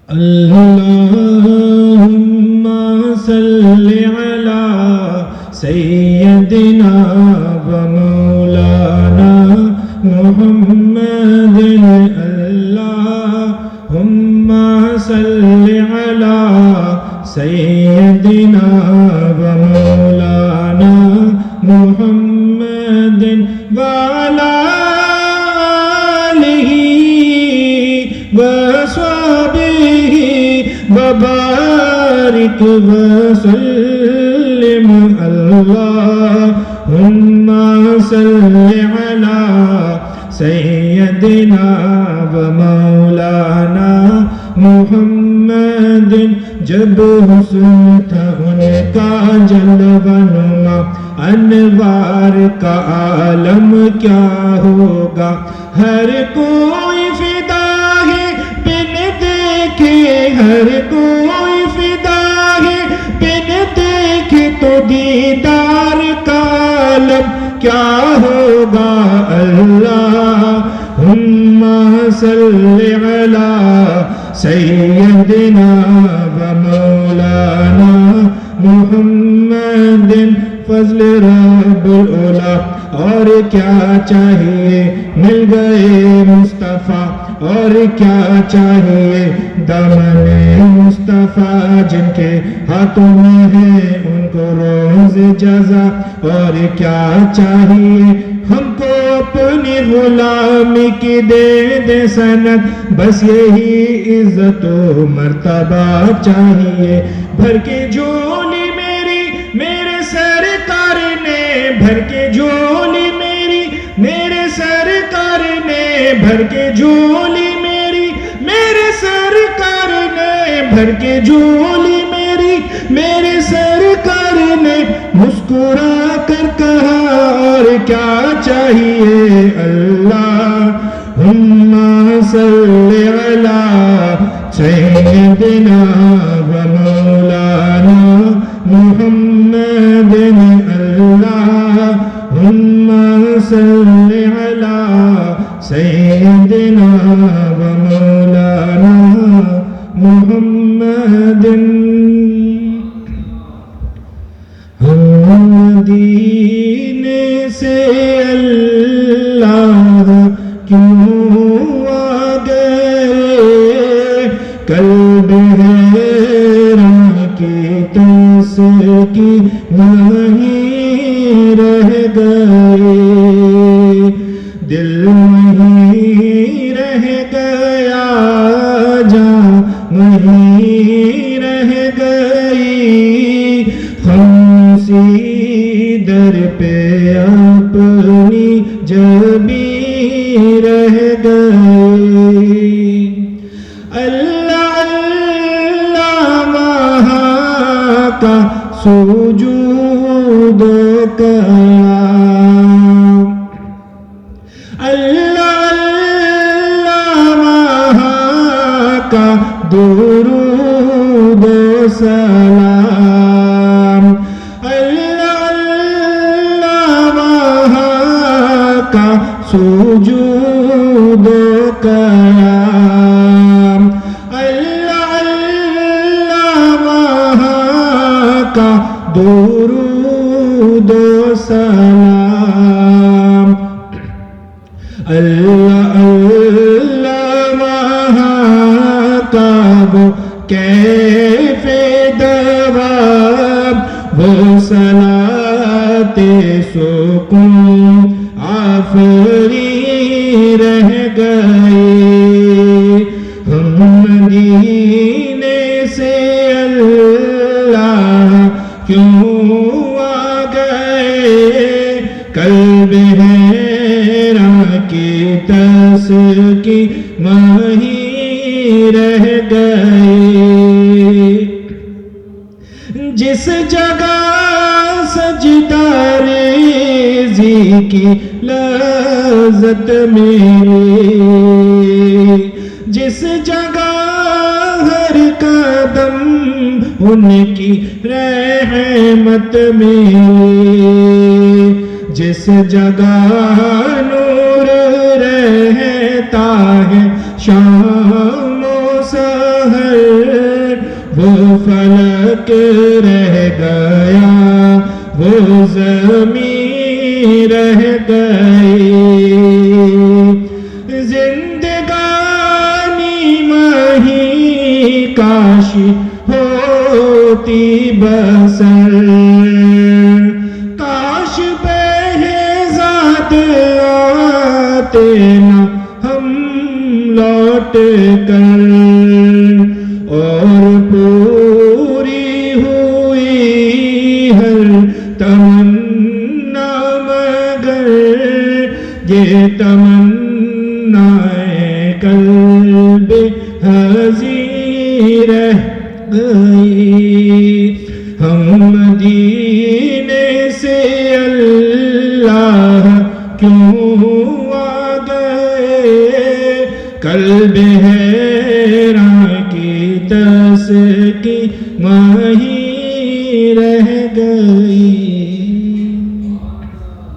اللهم صل على سيدنا ومولانا محمد اللهم صل على سيدنا ومولانا محمد وعلى آله وصحبه وبارك وسلم اللهم صل على سيدنا ومولانا محمد جب حسن تھا ان کا جلوہ نما انوار کا عالم کیا ہوگا ہر کوئی فدا ہے بن دیکھے ہر کوئی فدا ہے بن دیکھے تو دیدار کا عالم کیا ہوگا اللہم صلی علی سیدنا و مولانا محمد فضل رب العلا اور کیا چاہیے مل گئے مصطفیٰ اور کیا چاہیے دامن مصطفیٰ جن کے ہاتھوں میں ہے ان کو روز جزا اور کیا چاہیے ہم کو اپنی غلامی کی دے دے سند بس یہی عزت و مرتبہ چاہیے بھر کے جھولی میری میرے سرکار نے بھر کے جھولی میری میرے سرکار نے بھر کے جھولی میری میرے سرکار نے بھر کے جھولی میری میرے سرکار نے مسکرا کر کہا اور کیا چاہیے اللہم صلی علی سیدنا و مولانا محمد اللہم صلی علی سیدنا و مولانا محمد ہم مدینے سے اللہ کیوں آ گئے قلب حیران کی تسکی نہیں رہ گئے دل نہیں رہ گیا جان نہیں رہ گئی خمسی در پہ اپنی جبی رہ گئی اللہ اللہ وہاں کا سجود و قیام اللہ اللہ وہاں کا درود و سلام اللہ اللہ وہاں کا سجود و قیام اللہ اللہ وہاں کا درود و سلام اللہ اللہ وہاں کا وہ کیف دوام وہ صلاۃ سکون آفری رہ گئے ہم مدینے سے اللہ کیوں آ گئے قلب حیران کی تسکی وہیں رہ گئے جس جگہ سجدہ ریزی کی لذت میری جس جگہ ہر قدم ان کی رحمت میری جس جگہ نور رہتا ہے شام و سحر فلک رہ گیا وہ زمین رہ گئی زندگانی مہی کاش ہوتی بسر کاش بہزاد آتے نہ ہم لوٹ کر اور پوری ہوئی ہر تمنا مگر یہ تمنا قلب حزین رہ گئی ہم مدینے سے اللہ کیوں آ گئے قلب حیران کی تسکی مہی رہ گئی